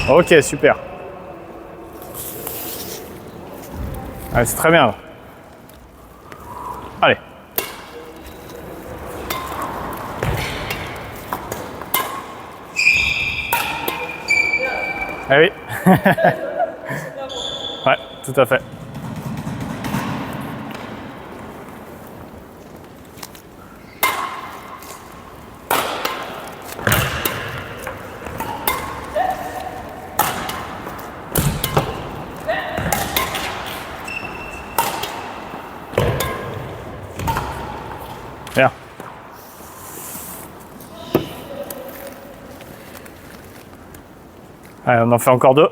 Ok, super. Allez, c'est très bien là. Allez. Ah oui. Ouais, tout à fait. Bien. Allez, on en fait encore deux.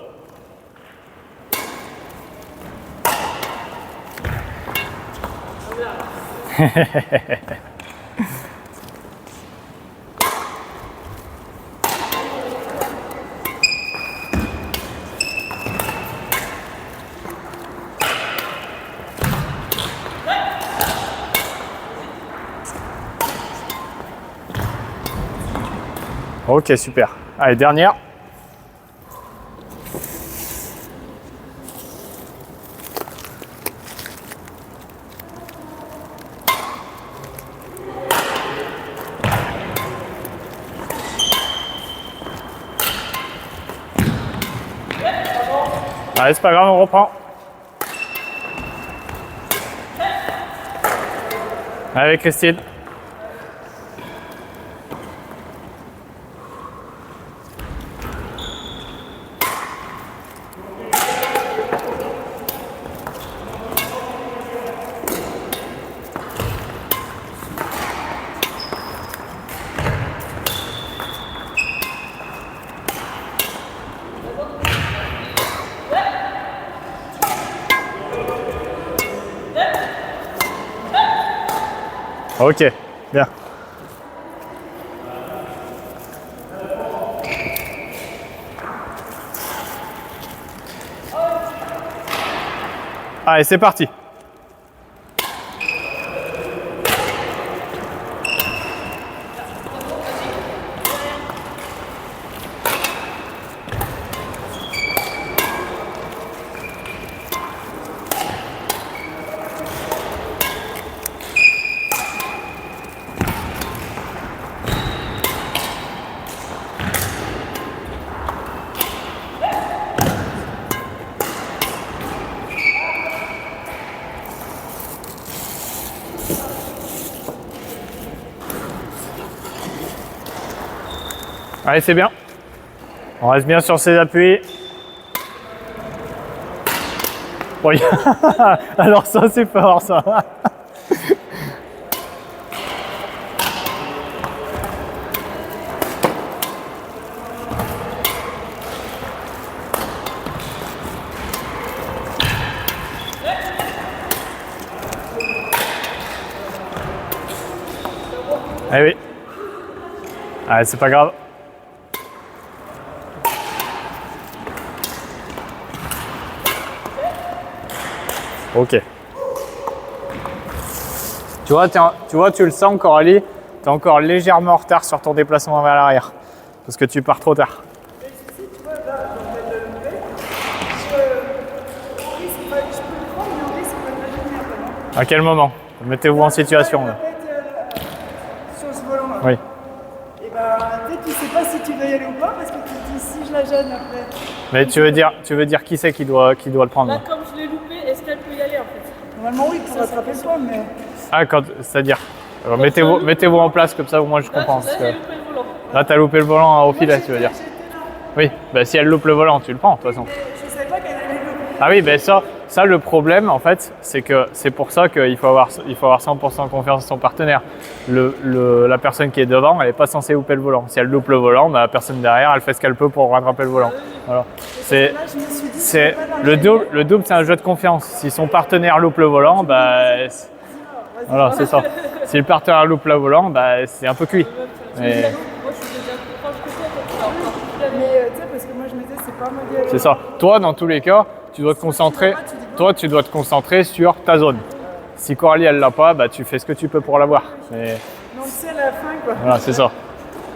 Ok, super. Allez, dernière. Allez, c'est pas grave, on reprend. Allez, Christine. Ok, bien. Allez, c'est parti. Allez, c'est bien. On reste bien sur ses appuis. Oui. Alors ça, c'est fort, ça. Eh oui. Allez, c'est pas grave. Ok. Tu vois, tu le sens, Coralie, tu es encore légèrement en retard sur ton déplacement vers l'arrière. Parce que tu pars trop tard. Mais si tu vois, là, dans le lever, je peux le prendre, mais on risque de le gêner un peu, non? À quel moment? Mettez-vous en situation. Là. Sur ce volant-là. Oui. Et bah, peut-être tu sais pas si tu veux y aller ou pas, parce que tu te dis si je la gêne après. Mais tu veux dire qui c'est qui doit le prendre? Là, comme je l'ai loupé, est-ce qu'elle peut y aller en fait? Normalement, oui, pour rattraper le point, mais. Ah, c'est-à-dire mettez-vous en place comme ça, au moins je comprends. Là, j'ai loupé le volant. Là, t'as loupé le volant au filet, tu veux dire? Oui, bah si elle loupe le volant, tu le prends de toute façon. Je savais pas qu'elle allait louper. Ah oui, ben ça le problème en fait, c'est que c'est pour ça qu'il faut avoir 100% confiance en son partenaire. La personne qui est devant, elle n'est pas censée louper le volant. Si elle loupe le volant, bah, la personne derrière, elle fait ce qu'elle peut pour rattraper le volant. Voilà. C'est Là, je me suis dit, c'est pas dans le double, c'est un jeu de confiance. Si son partenaire loupe le volant, bah voilà, c'est ça. Si le partenaire loupe le volant, bah c'est un peu cuit. Mais Moi, je suis déjà plus proche que toi, donc tu vas encore plus la Mais tu sais, parce que moi je me disais, c'est pas moi d'y aller. c'est ça. Toi, dans tous les cas, tu dois te concentrer. Toi, tu dois te concentrer sur ta zone. Si Coralie elle l'a pas, bah tu fais ce que tu peux pour l'avoir. Mais Donc c'est à la fin, quoi. voilà, c'est ça.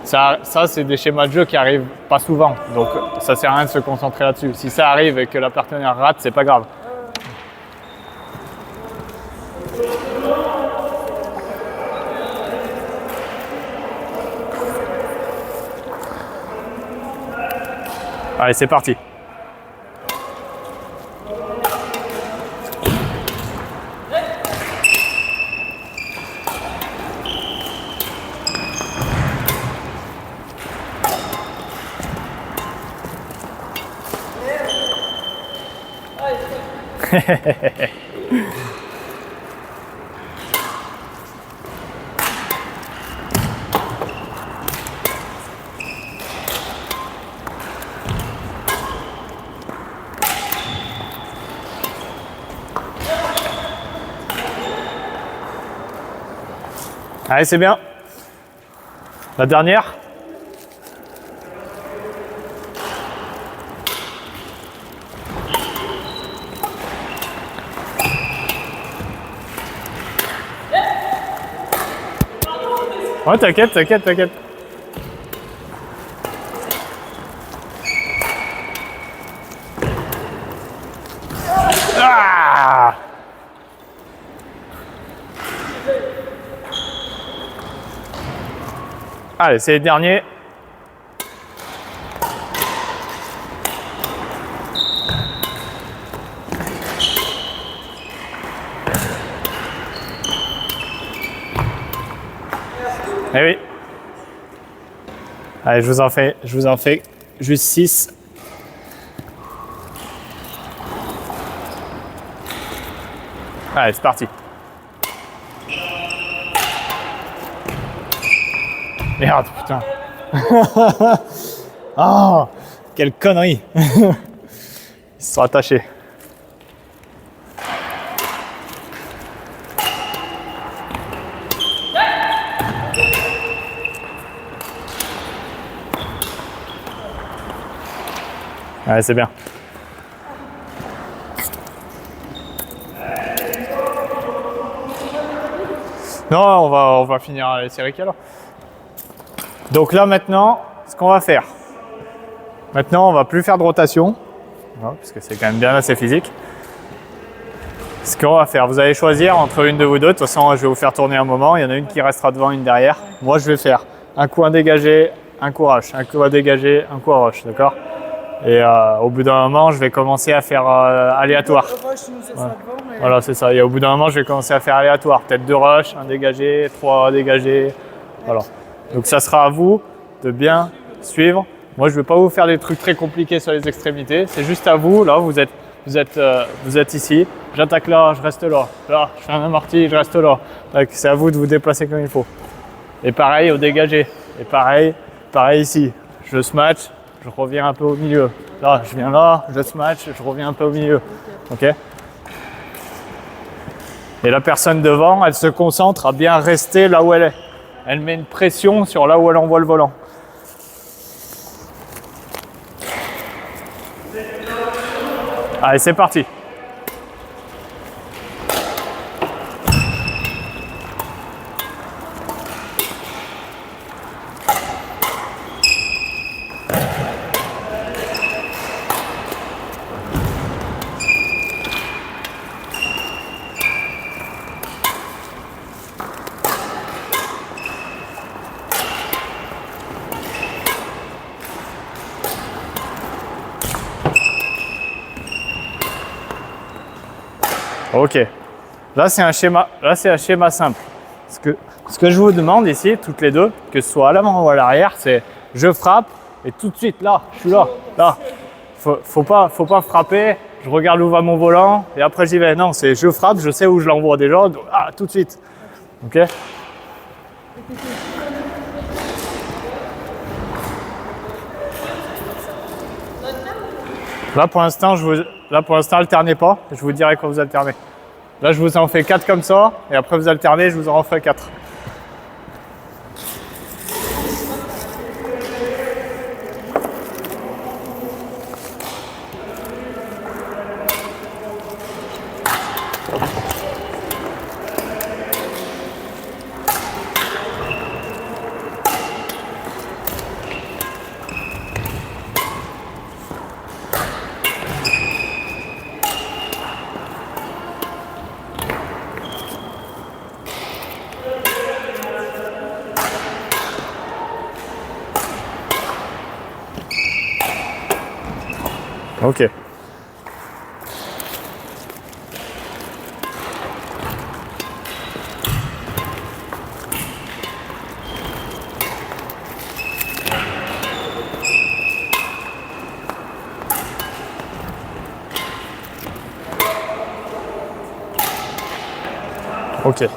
Ça, c'est des schémas de jeu qui arrivent pas souvent. Donc ça sert à rien de se concentrer là-dessus. Si ça arrive et que la partenaire rate, c'est pas grave. Allez, c'est parti. Allez, c'est bien. La dernière. Ouais, t'inquiète, t'inquiète, t'inquiète. Ah! Allez, c'est les derniers. Eh oui. Allez, je vous en fais juste 6. Allez, c'est parti. Merde, putain. Oh, quelle connerie. Ils se sont attachés. Ouais, c'est bien. Non, on va finir les séries alors. Donc là maintenant, ce qu'on va faire. Maintenant, on va plus faire de rotation, parce que c'est quand même bien assez physique. Ce qu'on va faire, vous allez choisir entre une de vous deux. De toute façon, je vais vous faire tourner un moment. Il y en a une qui restera devant, une derrière. Moi, je vais faire un coup à dégager, un coup rush, un coup à dégager, un coup à rush, d'accord? Et au bout d'un moment, je vais commencer à faire aléatoire. Voilà, c'est ça. Et au bout d'un moment, je vais commencer à faire aléatoire. Peut-être 2 rush, un dégagé, 3 dégagés. Voilà. Donc ça sera à vous de bien suivre. Moi, je ne vais pas vous faire des trucs très compliqués sur les extrémités. C'est juste à vous. Là, vous êtes ici. J'attaque là, je reste là. Là, je fais un amorti, je reste là. Donc, c'est à vous de vous déplacer comme il faut. Et pareil au dégagé. Et pareil ici. Je smatch, je reviens un peu au milieu. Là, je viens là, je smatch, je reviens un peu au milieu. Ok? Et la personne devant, elle se concentre à bien rester là où elle est. Elle met une pression sur là où elle envoie le volant. Allez, c'est parti. Ok, là c'est un schéma simple. Ce que je vous demande ici, toutes les deux, que ce soit à l'avant ou à l'arrière, c'est je frappe et tout de suite là, je suis là, là. Faut pas frapper, je regarde où va mon volant et après j'y vais. Non, c'est je frappe, je sais où je l'envoie déjà, tout de suite. Ok. Là pour l'instant, alternez pas, je vous dirai quand vous alternez. Là, je vous en fais 4 comme ça, et après vous alternez, je vous en refais 4. Ok. Ok.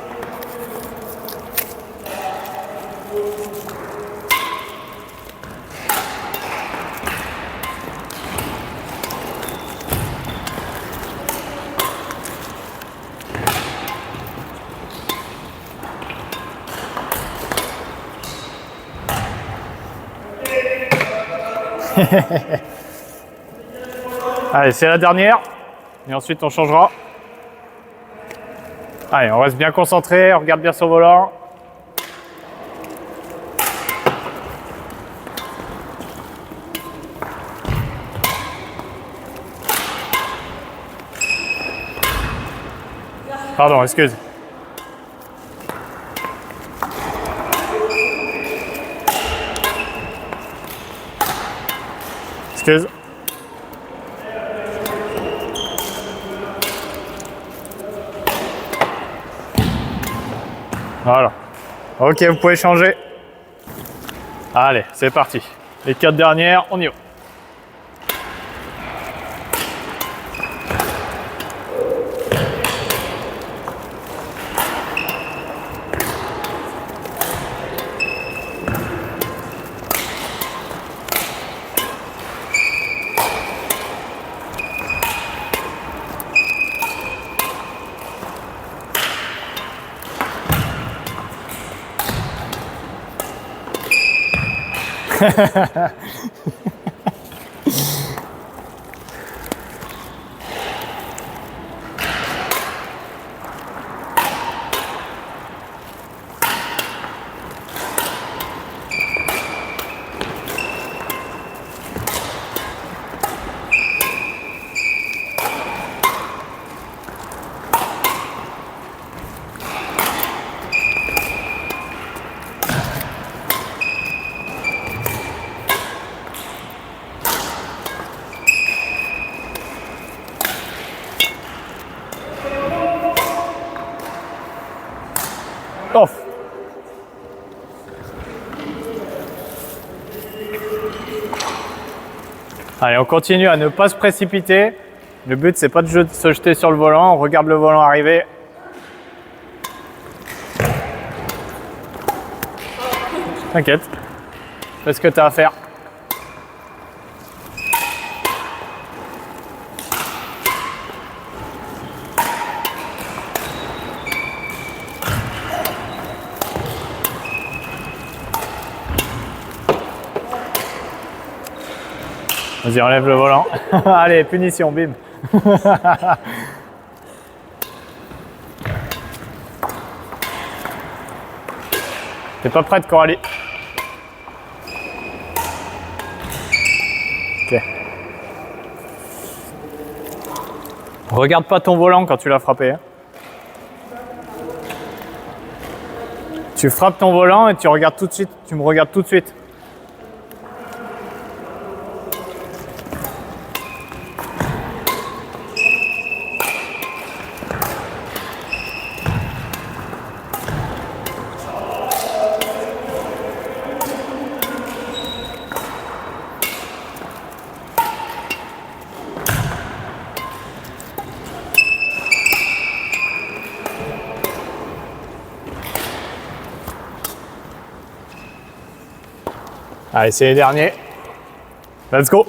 Allez, c'est la dernière. Et ensuite, on changera. Allez, on reste bien concentré, on regarde bien son volant. Pardon, excuse. Excuse. Voilà. Ok, vous pouvez changer. Allez, c'est parti. Les 4 dernières, on y va. Off. Allez, on continue à ne pas se précipiter. Le but, c'est pas de se jeter sur le volant. On regarde le volant arriver. T'inquiète. Fais ce que tu as à faire. Vas-y, enlève le volant. Allez, punition, bim. T'es pas prête, Coralie? Ok. Regarde pas ton volant quand tu l'as frappé. Hein. Tu frappes ton volant et tu regardes tout de suite. Tu me regardes tout de suite. Allez, c'est les derniers. Let's go.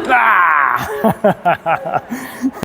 Ah